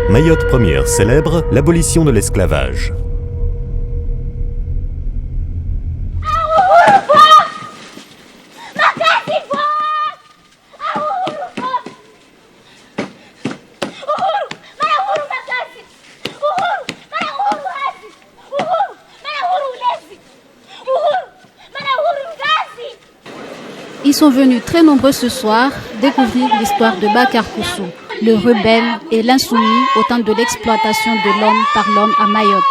Mayotte première célèbre l'abolition de l'esclavage. Ils sont venus très nombreux ce soir découvrir l'histoire de Bakar Koussou, le rebelle et l'insoumis au temps de l'exploitation de l'homme par l'homme à Mayotte.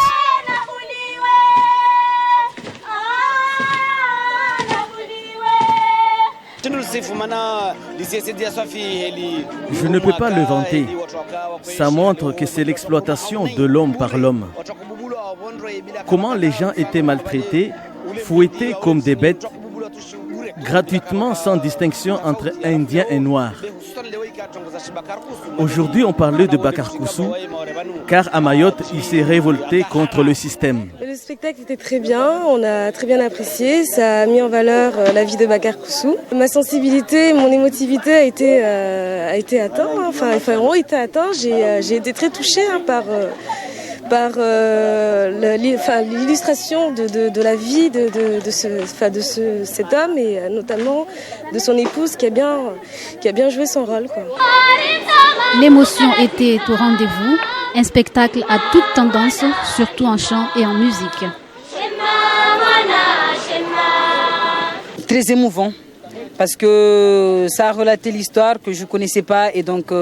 Je ne peux pas le vanter. Ça montre que c'est l'exploitation de l'homme par l'homme. Comment les gens étaient maltraités, fouettés comme des bêtes, gratuitement sans distinction entre Indiens et Noirs. Aujourd'hui, on parlait de Bakar Koussou, car à Mayotte, il s'est révolté contre le système. Le spectacle était très bien, on a très bien apprécié, ça a mis en valeur la vie de Bakar Koussou. Ma sensibilité, mon émotivité a été atteinte, vraiment été atteinte. J'ai été très touchée par l'illustration de la vie de cet homme et notamment de son épouse qui a bien joué son rôle, quoi. L'émotion était au rendez-vous, un spectacle à toute tendance, surtout en chant et en musique. Très émouvant parce que ça a relaté l'histoire que je ne connaissais pas et donc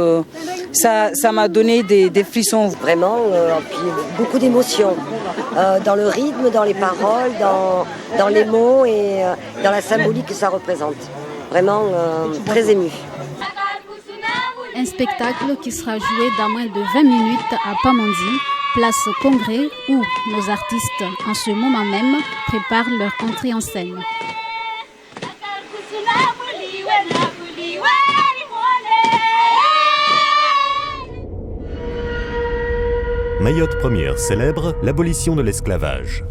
ça m'a donné des frissons. Vraiment, puis beaucoup d'émotions dans le rythme, dans les paroles, dans les mots et dans la symbolique que ça représente. Vraiment très ému. Un spectacle qui sera joué dans moins de 20 minutes à Pamandzi, place Congrès, où nos artistes, en ce moment même, préparent leur entrée en scène. Mayotte première célèbre l'abolition de l'esclavage.